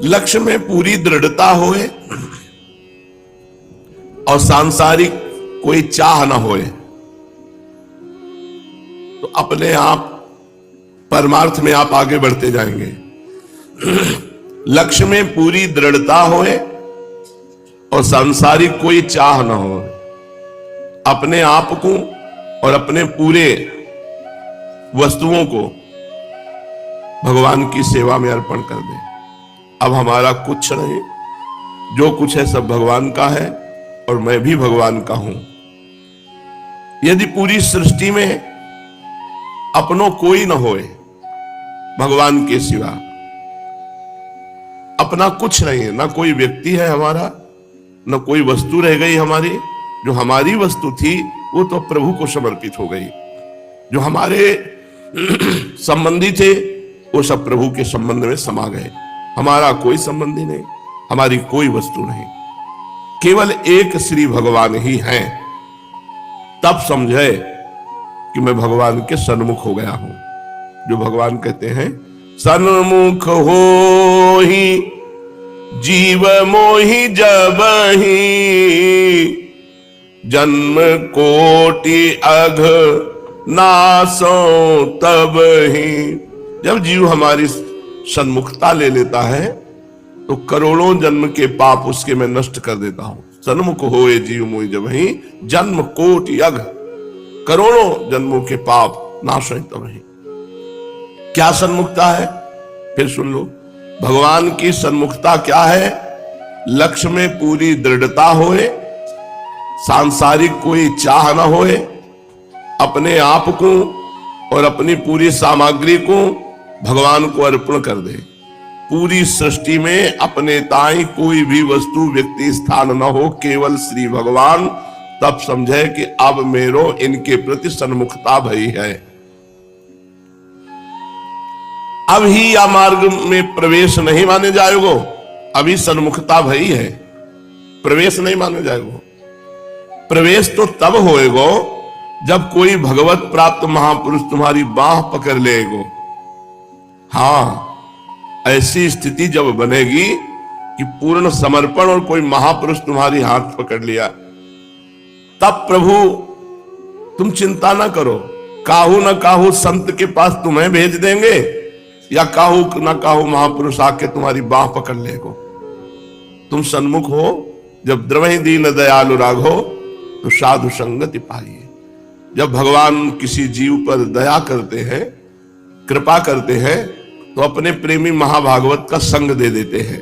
लक्ष्य में पूरी दृढ़ता होए और सांसारिक कोई चाह ना होए तो अपने आप परमार्थ में आप आगे बढ़ते जाएंगे। लक्ष्य में पूरी दृढ़ता होए और सांसारिक कोई चाह ना हो, अपने आप को और अपने पूरे वस्तुओं को भगवान की सेवा में अर्पण कर दे। अब हमारा कुछ नहीं, जो कुछ है सब भगवान का है और मैं भी भगवान का हूं। यदि पूरी सृष्टि में अपनों कोई न होए भगवान के सिवा, अपना कुछ नहीं है, ना कोई व्यक्ति है हमारा, न कोई वस्तु रह गई हमारी। जो हमारी वस्तु थी वो तो प्रभु को समर्पित हो गई। जो हमारे संबंधी थे वो सब प्रभु के संबंध में समा गए। हमारा कोई संबंधी नहीं, हमारी कोई वस्तु नहीं, केवल एक श्री भगवान ही हैं। तब समझे कि मैं भगवान के सन्मुख हो गया हूं। जो भगवान कहते हैं, सन्मुख हो ही जीव मोहि जबहि, जन्म कोटि अघ नासो तब ही। जब जीव हमारी सन्मुखता ले लेता है तो करोड़ों जन्म के पाप उसके मैं नष्ट कर देता हूं। सन्मुख होए जीव मोहि जबहि, जन्म कोटि अघ, करोड़ों जन्मों के पाप नाश है तब ही। क्या सन्मुखता है? फिर सुन लो, भगवान की सन्मुखता क्या है? लक्ष्य में पूरी दृढ़ता होए, सांसारिक कोई चाह ना होए, अपने आप को और अपनी पूरी सामग्री को भगवान को अर्पण कर दे। पूरी सृष्टि में अपने ताई कोई भी वस्तु व्यक्ति स्थान न हो, केवल श्री भगवान। तब समझे कि अब मेरो इनके प्रति सन्मुखता भई है। अब ही या मार्ग में प्रवेश नहीं माने जाएगो, अभी सन्मुखता भई है, प्रवेश नहीं माने जाएगो। प्रवेश तो तब होएगो जब कोई भगवत प्राप्त महापुरुष तुम्हारी बाह पकड़ लेगो। हां, ऐसी स्थिति जब बनेगी कि पूर्ण समर्पण और कोई महापुरुष तुम्हारी हाथ पकड़ लिया, तब प्रभु तुम चिंता ना करो, काहू ना काहू संत के पास तुम्हें भेज देंगे या काहू ना काहू महापुरुष आके तुम्हारी बाह पकड़ लेगो। तुम सन्मुख हो, जब द्रवहि दीन दयालु राघो तो साधु संगति पाइए। जब भगवान किसी जीव पर दया करते हैं, कृपा करते हैं, तो अपने प्रेमी महाभागवत का संग दे देते हैं।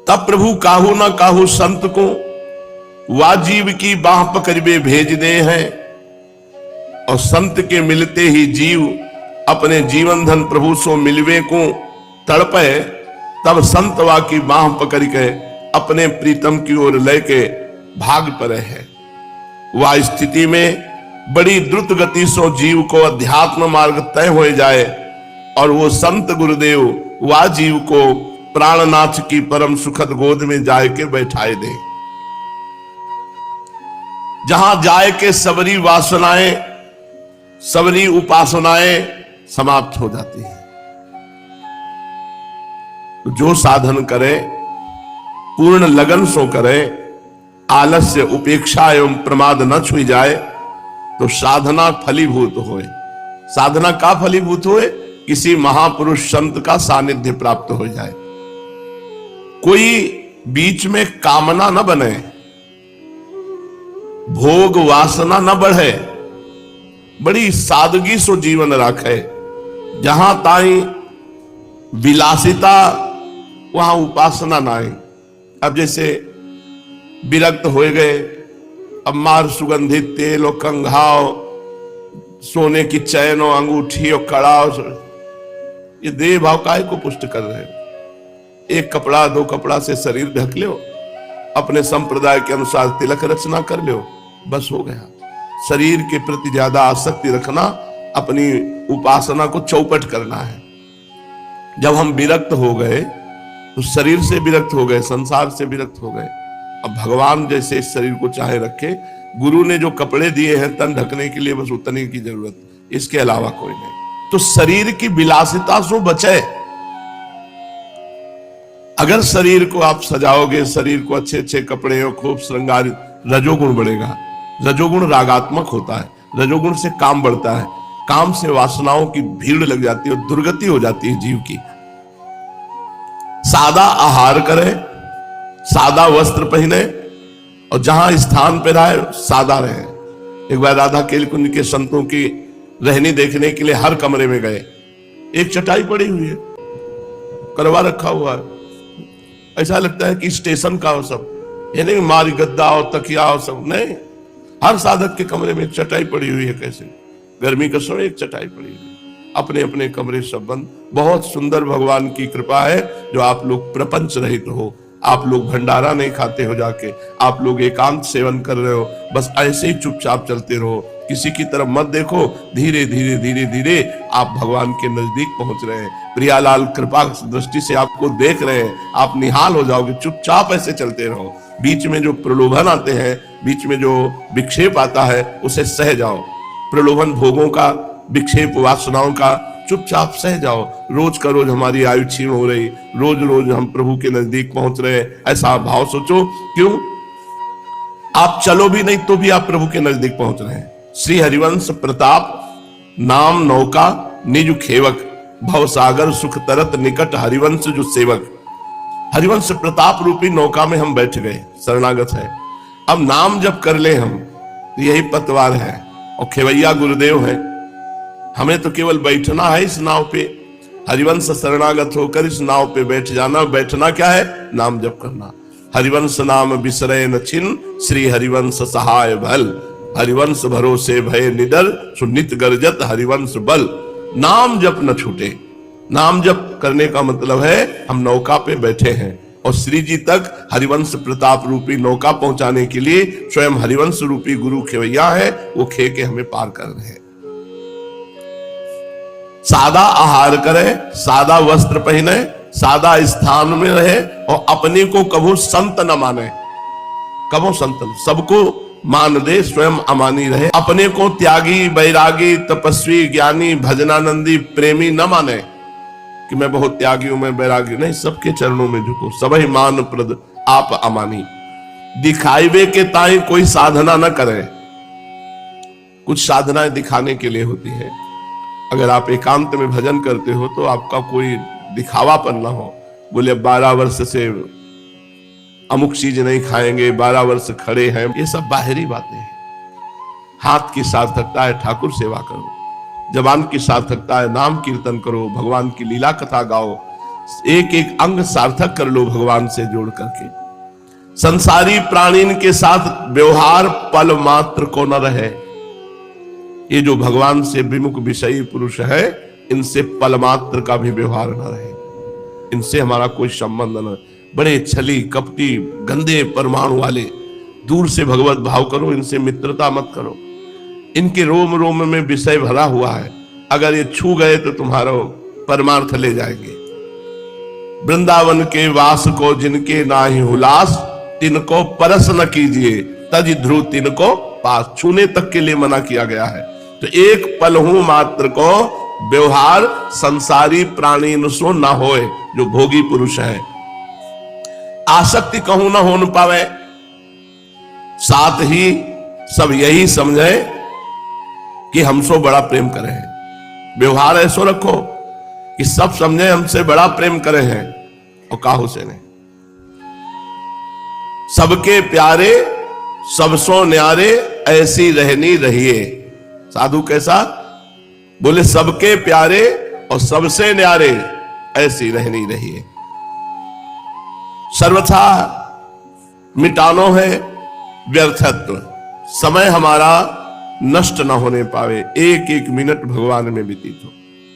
तब प्रभु काहू ना काहू संत को वा जीव की बाह पकड़े भेज दे हैं, और संत के मिलते ही जीव अपने जीवन धन प्रभु सो मिलवे को तड़पे। तब संत वा की बाह पकड़ के अपने प्रीतम की ओर लेके भाग पड़े है। वह स्थिति में बड़ी द्रुत गति से जीव को अध्यात्म मार्ग तय हो जाए और वो संत गुरुदेव वह जीव को प्राणनाथ की परम सुखद गोद में जाए के बैठाए दे, जहां जाए के सबरी वासनाएं, सबरी उपासनाएं समाप्त हो जाती है। तो जो साधन करे पूर्ण लगन सो करे, आलस्य उपेक्षा एवं प्रमाद न छुई जाए, तो साधना फलीभूत होए। साधना का फलीभूत होए? किसी महापुरुष संत का सानिध्य प्राप्त हो जाए। कोई बीच में कामना न बने, भोग वासना न बढ़े, बड़ी सादगी सो जीवन रखे। जहां ताई विलासिता वहां उपासना ना आए। अब जैसे विरक्त हो गए, अब मार सुगंधित तेल और कंघाव, सोने की चैन और अंगूठी और कड़ाव, ये देह भाव काहे को पुष्ट कर रहे हो? एक कपड़ा दो कपड़ा से शरीर ढक लो, अपने संप्रदाय के अनुसार तिलक रचना कर लो, बस हो गया। शरीर के प्रति ज्यादा आसक्ति रखना, अपनी उपासना को चौपट करना है। जब हम विरक्त हो गए तो शरीर से विरक्त हो गए, संसार से विरक्त हो गए। अब भगवान जैसे इस शरीर को चाहे रखे, गुरु ने जो कपड़े दिए हैं तन ढकने के लिए, बस उतने की जरूरत, इसके अलावा कोई नहीं। तो शरीर की विलासिता से बचे, अगर शरीर को आप सजाओगे, शरीर को अच्छे अच्छे कपड़े और खूब श्रृंगारित, रजोगुण बढ़ेगा। रजोगुण रागात्मक होता है, रजोगुण से काम बढ़ता है, काम से वासनाओं की भीड़ लग जाती है और दुर्गति हो जाती है जीव की। सादा आहार करें, सादा वस्त्र पहने और जहां स्थान पे रहे सादा रहे। एक बार राधा केलकुंज के संतों की रहनी देखने के लिए हर कमरे में गए। एक चटाई पड़ी हुई है, करवा रखा हुआ है, ऐसा लगता है कि स्टेशन का हो सब, ये नहीं मारी गद्दा और तकिया और सब नहीं। हर साधक के कमरे में एक चटाई पड़ी हुई है। कैसे गर्मी का समय एक चटाई पड़ी हुई, अपने अपने कमरे सब बंद। बहुत सुंदर भगवान की कृपा है जो आप लोग प्रपंच रहित हो, आप लोग भंडारा नहीं खाते हो जाके, आप लोग एकांत सेवन कर रहे हो, बस ऐसे ही चुपचाप चलते रहो, किसी की तरफ मत देखो। धीरे धीरे धीरे धीरे आप भगवान के नजदीक पहुंच रहे हैं। प्रियालाल कृपा दृष्टि से आपको देख रहे हैं, आप निहाल हो जाओगे। चुपचाप ऐसे चलते रहो। बीच में जो प्रलोभन आते हैं, बीच में जो विक्षेप आता है, उसे सह जाओ। प्रलोभन भोगों का, विक्षेप वासनाओं का चुपचाप सह जाओ। रोज का रोज हमारी आयु क्षीण हो रही, रोज रोज हम प्रभु के नजदीक पहुंच रहे हैं, ऐसा भाव सोचो। क्यों? आप चलो भी नहीं तो भी आप प्रभु के नजदीक पहुंच रहे हैं। श्री हरिवंश प्रताप नाम नौका निज खेवक, भव सागर सुख तरत निकट हरिवंश जो सेवक। हरिवंश प्रताप रूपी नौका में हम बैठ गए, शरणागत है। अब नाम जब कर ले हम, यही पतवार है और खेवैया गुरुदेव है। हमें तो केवल बैठना है इस नाव पे, हरिवंश शरणागत होकर इस नाव पे बैठ जाना। बैठना क्या है? नाम जप करना। हरिवंश नाम बिसरे न छिन, श्री हरिवंश सहाय भल, हरिवंश भरोसे भय निडर, सुनित गर्जत हरिवंश बल। नाम जप न छूटे। नाम जप करने का मतलब है हम नौका पे बैठे हैं और श्री जी तक हरिवंश प्रताप रूपी नौका पहुंचाने के लिए स्वयं हरिवंश रूपी गुरु खेवैया है, वो खे के हमें पार कर रहे हैं। सादा आहार करे, सादा वस्त्र पहने, सादा स्थान में रहे और अपने को कभू संत न माने। कभू संत सबको मान दे, स्वयं अमानी रहे। अपने को त्यागी, बैरागी, तपस्वी, ज्ञानी, भजनानंदी, प्रेमी न माने कि मैं बहुत त्यागी हूं, मैं बैरागी नहीं। सबके चरणों में झुको, सबही मान प्रद आप अमानी। दिखाईवे के ताई कोई साधना न करे। कुछ साधनाएं दिखाने के लिए होती है। अगर आप एकांत में भजन करते हो तो आपका कोई दिखावापन ना हो। बोले 12 वर्ष से अमुक चीज नहीं खाएंगे, 12 वर्ष खड़े हैं, ये सब बाहरी बातें हैं। हाथ की सार्थकता है ठाकुर सेवा करो, जबान की सार्थकता है नाम कीर्तन करो, भगवान की लीला कथा गाओ, एक एक अंग सार्थक कर लो भगवान से जोड़ करके। संसारी प्राणीन के साथ व्यवहार पल मात्र को न रहे। ये जो भगवान से विमुख विषयी पुरुष है, इनसे पल मात्र का भी व्यवहार न रहे, इनसे हमारा कोई संबंध न। बड़े छली कपटी गंदे परमाणु वाले, दूर से भगवत भाव करो, इनसे मित्रता मत करो। इनके रोम रोम में विषय भरा हुआ है, अगर ये छू गए तो तुम्हारा परमार्थ ले जाएंगे। वृंदावन के वास को जिनके नाहि हुलास, तिनको परस न कीजिए, तज ध्रुव तिनको पास। छूने तक के लिए मना किया गया है। तो एक पल हूं मात्र को व्यवहार संसारी प्राणी सो न होए, जो भोगी पुरुष है। आसक्ति कहूं न हो न पावे, साथ ही सब यही समझे कि हमसे बड़ा प्रेम करे हैं। व्यवहार ऐसो रखो कि सब समझे हमसे बड़ा प्रेम करे हैं। और काहू से नहीं, सबके प्यारे सबसो न्यारे, ऐसी रहनी रहिए। साधु कैसा? बोले सबके प्यारे और सबसे न्यारे, ऐसी रहनी रहिए। सर्वथा मिटानो है व्यर्थत्व, समय हमारा नष्ट न होने पावे, एक एक मिनट भगवान में व्यतीत हो।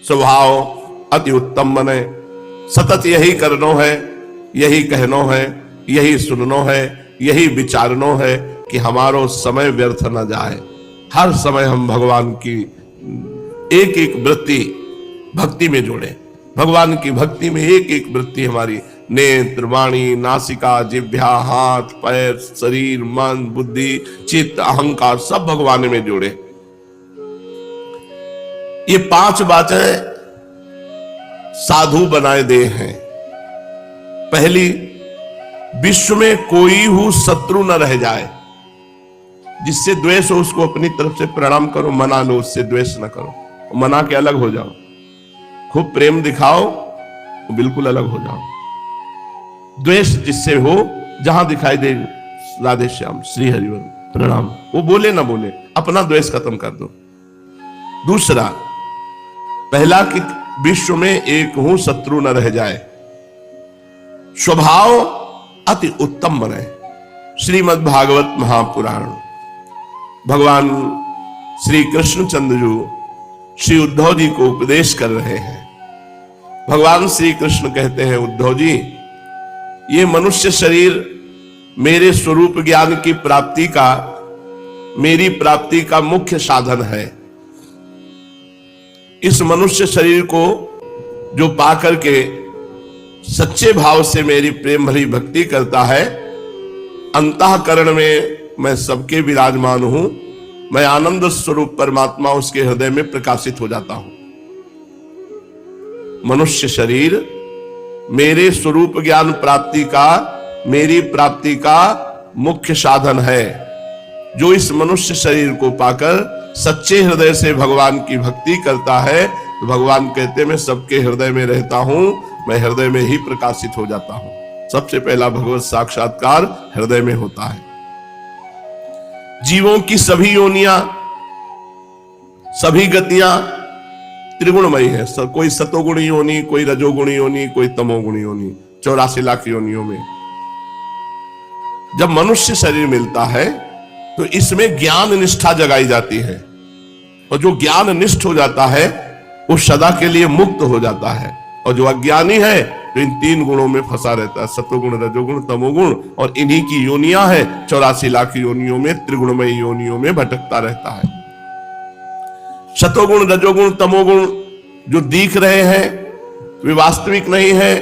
स्वभाव अति उत्तम बने, सतत यही करनो है, यही कहनो है, यही सुननो है, यही विचारनो है कि हमारो समय व्यर्थ न जाए। हर समय हम भगवान की एक एक वृत्ति भक्ति में जोड़े। भगवान की भक्ति में एक एक वृत्ति हमारी नेत्र, वाणी, नासिका, जिह्वा, हाथ, पैर, शरीर, मन, बुद्धि, चित्त, अहंकार सब भगवान में जोड़े। ये 5 बातें साधु बनाए दे हैं। पहली, विश्व में कोई हो शत्रु न रह जाए। जिससे द्वेष हो उसको अपनी तरफ से प्रणाम करो, मना लो, उससे द्वेष न करो, मना के अलग हो जाओ। खूब प्रेम दिखाओ, बिल्कुल अलग हो जाओ। द्वेष जिससे हो, जहां दिखाई दे राधे श्याम श्री हरिवल प्रणाम, वो बोले ना बोले, अपना द्वेष खत्म कर दो। दूसरा, पहला कि विश्व में एक हूं शत्रु न रह जाए। स्वभाव अति उत्तम बने। श्रीमद् भागवत महापुराण, भगवान श्री कृष्णचंद्र जी श्री उद्धव जी को उपदेश कर रहे हैं। भगवान श्री कृष्ण कहते हैं, उद्धव जी, ये मनुष्य शरीर मेरे स्वरूप ज्ञान की प्राप्ति का, मेरी प्राप्ति का मुख्य साधन है। इस मनुष्य शरीर को जो पाकर के सच्चे भाव से मेरी प्रेम भरी भक्ति करता है, अंतःकरण में मैं सबके विराजमान हूं, मैं आनंद स्वरूप परमात्मा उसके हृदय में प्रकाशित हो जाता हूं। मनुष्य शरीर मेरे स्वरूप ज्ञान प्राप्ति का, मेरी प्राप्ति का मुख्य साधन है। जो इस मनुष्य शरीर को पाकर सच्चे हृदय से भगवान की भक्ति करता है, तो भगवान कहते मैं सबके हृदय में रहता हूं, मैं हृदय में ही प्रकाशित हो जाता हूं। सबसे पहला भगवत साक्षात्कार हृदय में होता है। जीवों की सभी योनियां, सभी गतियां त्रिगुणमयी है। कोई सतोगुणी योनि, कोई रजोगुणी योनि, कोई तमोगुणी योनि, 84 लाख योनियों में। जब मनुष्य शरीर मिलता है तो इसमें ज्ञान निष्ठा जगाई जाती है, और जो ज्ञान निष्ठ हो जाता है वो सदा के लिए मुक्त हो जाता है। और जो अज्ञानी है तो इन 3 गुणों में फंसा रहता है, सतोगुण, रजोगुण, तमोगुण, और इन्हीं की योनियां हैं 84 लाख योनियों में, त्रिगुणमयी योनियों में भटकता रहता है। सतोगुण, रजोगुण, तमोगुण जो दिख रहे हैं वे वास्तविक नहीं है,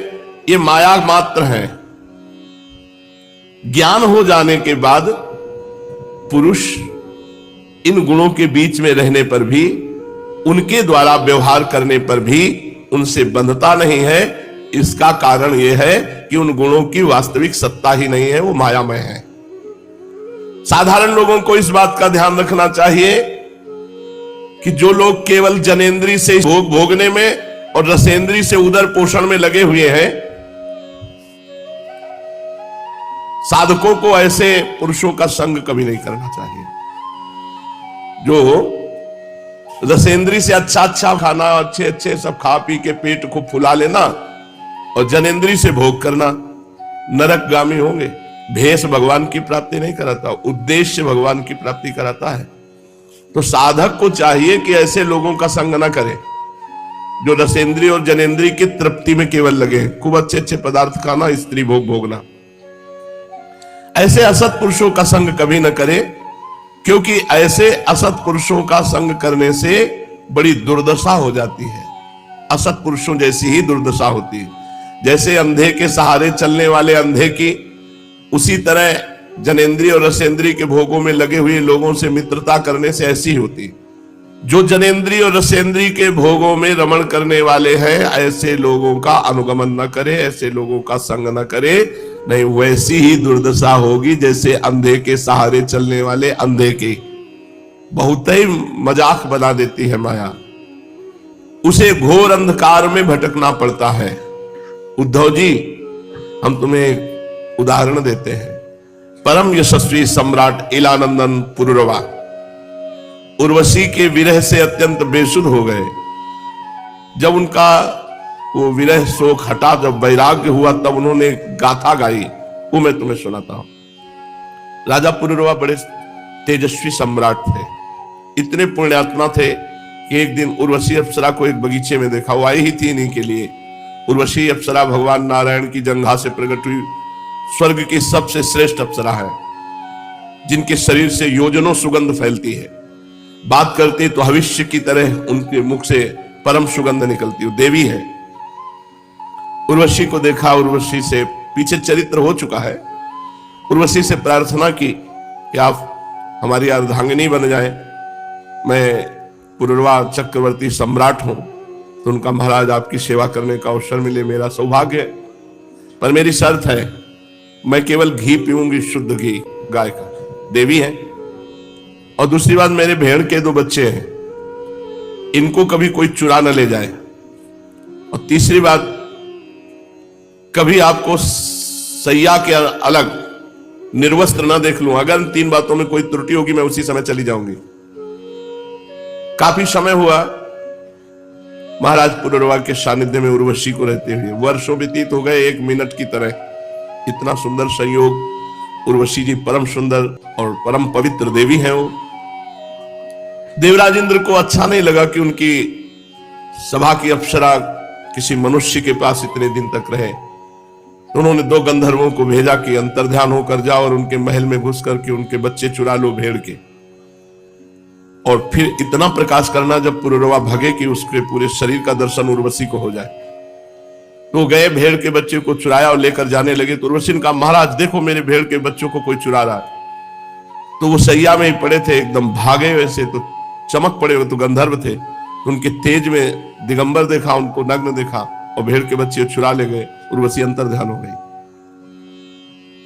ये माया मात्र है। ज्ञान हो जाने के बाद पुरुष इन गुणों के बीच में रहने पर भी, उनके द्वारा व्यवहार करने पर भी उनसे बंधता नहीं है। इसका कारण यह है कि उन गुणों की वास्तविक सत्ता ही नहीं है, वो मायामय है। साधारण लोगों को इस बात का ध्यान रखना चाहिए कि जो लोग केवल जनेंद्री से भोग भोगने में और रसेंद्री से उदर पोषण में लगे हुए हैं, साधकों को ऐसे पुरुषों का संग कभी नहीं करना चाहिए। जो रसेंद्री से अच्छा अच्छा खाना, अच्छे अच्छे सब खा पी के पेट को फुला लेना, और जनेंद्री से भोग करना, नरकगामी होंगे। भेष भगवान की प्राप्ति नहीं कराता, उद्देश्य भगवान की प्राप्ति कराता है। तो साधक को चाहिए कि ऐसे लोगों का संग ना करे जो रसेंद्री और जनेंद्री की तृप्ति में केवल लगे, खूब अच्छे अच्छे पदार्थ खाना, स्त्री भोग भोगना। ऐसे असत पुरुषों का संग कभी न करे, क्योंकि ऐसे असत पुरुषों का संग करने से बड़ी दुर्दशा हो जाती है। असत पुरुषों जैसी ही दुर्दशा होती है। जैसे अंधे के सहारे चलने वाले अंधे की, उसी तरह जनेंद्री और रसेंद्री के भोगों में लगे हुए लोगों से मित्रता करने से ऐसी होती। जो जनेंद्री और रसेंद्री के भोगों में रमण करने वाले हैं, ऐसे लोगों का अनुगमन न करे, ऐसे लोगों का संग न करे, नहीं वैसी ही दुर्दशा होगी जैसे अंधे के सहारे चलने वाले अंधे की। बहुत ही मजाक बना देती है माया, उसे घोर अंधकार में भटकना पड़ता है। उद्धव जी, हम तुम्हें एक उदाहरण देते हैं। परम यशस्वी सम्राट इलानंदन पुरुरवा उर्वशी के विरह से अत्यंत बेसुध हो गए। जब उनका वो विरह शोक हटा, जब वैराग्य हुआ, तब उन्होंने गाथा गाई, वो मैं तुम्हें सुनाता हूं। राजा पुरुरवा बड़े तेजस्वी सम्राट थे, इतने पुण्यात्मा थे कि एक दिन उर्वशी अप्सरा को एक बगीचे में देखा। वो आई ही थी इन्हीं के लिए। उर्वशी अप्सरा भगवान नारायण की जंघा से प्रकट हुई स्वर्ग की सबसे श्रेष्ठ अप्सरा है, जिनके शरीर से योजनों सुगंध फैलती है। बात करती तो भविष्य की तरह उनके मुख से परम सुगंध निकलती है। देवी है। उर्वशी को देखा, उर्वशी से पीछे चरित्र हो चुका है। उर्वशी से प्रार्थना की कि आप हमारी अर्धांगिनी बन जाए। मैं पुरुरवा चक्रवर्ती सम्राट हूं, तो उनका महाराज आपकी सेवा करने का अवसर मिले, मेरा सौभाग्य है। पर मेरी शर्त है, मैं केवल घी पीऊंगी, शुद्ध घी गाय का। देवी है। और दूसरी बात, मेरे भेड़ के 2 बच्चे हैं, इनको कभी कोई चुरा न ले जाए। और तीसरी बात, कभी आपको सैया के अलग निर्वस्त्र ना देख लूं। अगर इन 3 बातों में कोई त्रुटि होगी, मैं उसी समय चली जाऊंगी। काफी समय हुआ महाराज पुररवा के सानिध्य में उर्वशी को रहते हुए। वर्षों व्यतीत हो गए, 1 मिनट की तरह। इतना सुंदर संयोग। उर्वशी जी परम सुंदर और परम पवित्र देवी हैं। वो देवराज इंद्र को अच्छा नहीं लगा कि उनकी सभा की अप्सरा किसी मनुष्य के पास इतने दिन तक रहे। तो उन्होंने 2 गंधर्वों को भेजा कि अंतर्ध्यान होकर जाओ और उनके महल में घुस करके उनके बच्चे चुरा लो भेड़ के, और फिर इतना प्रकाश करना जब पुररवा भगे कि उसके पूरे शरीर का दर्शन उर्वशी को हो जाए। तो गए, भेड़ के बच्चे को चुराया और लेकर जाने लगे। तो उर्वशी ने कहा, महाराज देखो, मेरे भेड़ के बच्चों को कोई चुरा रहा है। तो वो सैया में ही पड़े थे, एकदम भागे, वैसे तो चमक पड़े, वो तो गंधर्व थे। तो उनके तेज में दिगंबर देखा, उनको नग्न देखा और भेड़ के बच्चे चुरा ले गए। उर्वशी अंतर्ध्यान हो गई।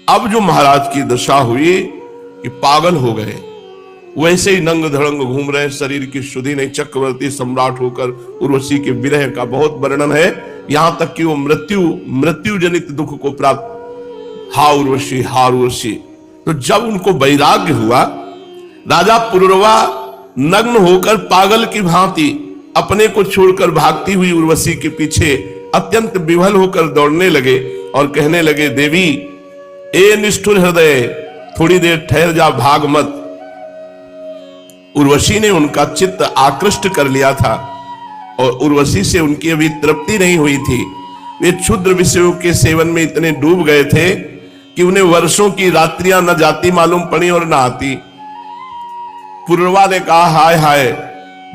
अब जो महाराज की दशा हुई कि पागल हो गए, वैसे ही नंग धड़ंग घूम रहे, शरीर की शुद्धि नहीं, चक्रवर्ती सम्राट होकर। उर्वशी के विरह का बहुत वर्णन है, यहां तक कि वो मृत्यु जनित दुख को प्राप्त। हा उर्वशी, हा उर्वशी। तो जब उनको वैराग्य हुआ, राजा पुररवा नग्न होकर पागल की भांति अपने को छोड़कर भागती हुई उर्वशी के पीछे अत्यंत विह्वल होकर दौड़ने लगे और कहने लगे, देवी, ए निष्ठुर हृदय, थोड़ी देर ठहर जा, भाग मत। उर्वशी ने उनका चित्त आकृष्ट कर लिया था और उर्वशी से उनकी अभी तृप्ति नहीं हुई थी। वे क्षुद्र विषयों के सेवन में इतने डूब गए थे कि उन्हें वर्षों की रात्रियां न जाती मालूम पड़ी और न आती। पुररवा ने कहा, हाय हाय,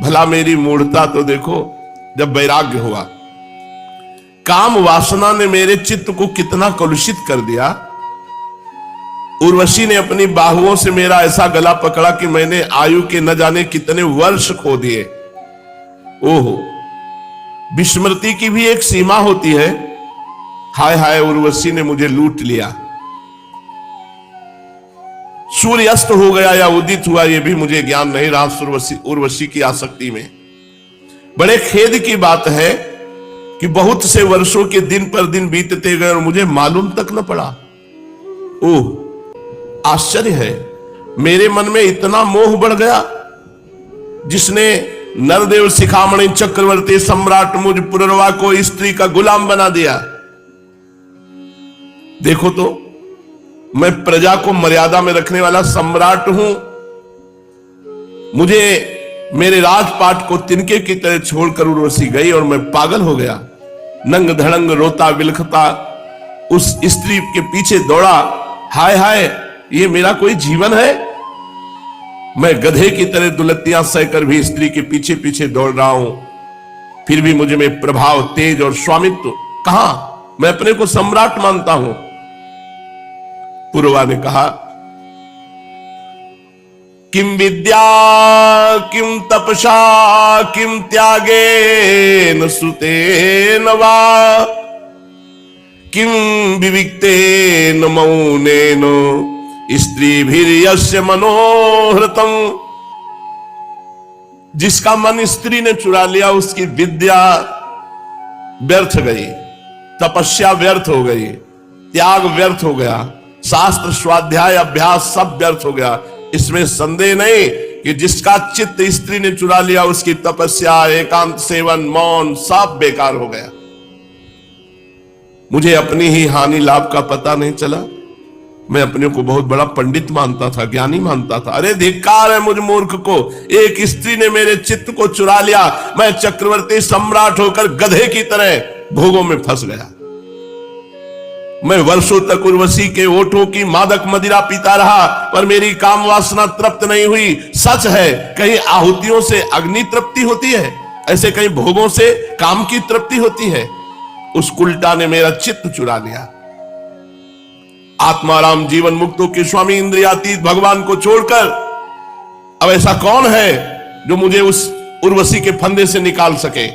भला मेरी मूढ़ता तो देखो। जब वैराग्य हुआ, काम वासना ने मेरे चित्त को कितना कलुषित कर दिया। उर्वशी ने अपनी बाहुओं से मेरा ऐसा गला पकड़ा कि मैंने आयु के न जाने कितने वर्ष खो दिए। ओहो, विस्मृति की भी एक सीमा होती है। हाय हाय, उर्वशी ने मुझे लूट लिया। सूर्य अस्त हो गया या उदित हुआ, यह भी मुझे ज्ञान नहीं रहा उर्वशी की आसक्ति में। बड़े खेद की बात है कि बहुत से वर्षों के दिन पर दिन बीतते गए और मुझे मालूम तक न पड़ा। ओह, आश्चर्य है, मेरे मन में इतना मोह बढ़ गया जिसने नरदेव शिखामणि चक्रवर्ती सम्राट मुझ पुररवा को स्त्री का गुलाम बना दिया। देखो तो, मैं प्रजा को मर्यादा में रखने वाला सम्राट हूं, मुझे मेरे राजपाट को तिनके की तरह छोड़कर उर्वशी गई और मैं पागल हो गया। नंग धड़ंग रोता बिलखता उस स्त्री के पीछे दौड़ा। हाय हाय, ये मेरा कोई जीवन है? मैं गधे की तरह दुलत्तियां सहकर भी स्त्री के पीछे पीछे दौड़ रहा हूं, फिर भी मुझे में प्रभाव, तेज और स्वामित्व कहां? मैं अपने को सम्राट मानता हूं। पुरवा ने कहा, किम विद्या किम तपसा किम त्यागेन सुतेन वा किम विविक्तेन मौनेन स्त्रीभिर्यस्य मनोहृतम। जिसका मन स्त्री ने चुरा लिया उसकी विद्या व्यर्थ गई, तपस्या व्यर्थ हो गई, त्याग व्यर्थ हो गया, शास्त्र स्वाध्याय अभ्यास सब व्यर्थ हो गया। इसमें संदेह नहीं कि जिसका चित्त स्त्री ने चुरा लिया उसकी तपस्या, एकांत सेवन, मौन सब बेकार हो गया। मुझे अपनी ही हानि लाभ का पता नहीं चला। मैं अपने को बहुत बड़ा पंडित मानता था, ज्ञानी मानता था। अरे धिक्कार है मुझ मूर्ख को, एक स्त्री ने मेरे चित्त को चुरा लिया। मैं चक्रवर्ती सम्राट होकर गधे की तरह भोगों में फंस गया। मैं वर्षों तक उर्वशी के ओठों की मादक मदिरा पीता रहा, पर मेरी काम वासना तृप्त नहीं हुई। सच है, कहीं आहुतियों से अग्नि तृप्ति होती है, ऐसे कहीं भोगों से काम की तृप्ति होती है। उस उल्टा ने मेरा चित्त चुरा लिया। आत्माराम जीवन मुक्तों के स्वामी इंद्रियातीत भगवान को छोड़कर अब ऐसा कौन है जो मुझे उस उर्वशी के फंदे से निकाल सके?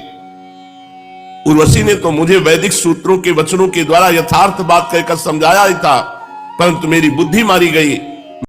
उर्वशी ने तो मुझे वैदिक सूत्रों के वचनों के द्वारा यथार्थ बात कहकर समझाया ही था, परंतु मेरी बुद्धि मारी गई।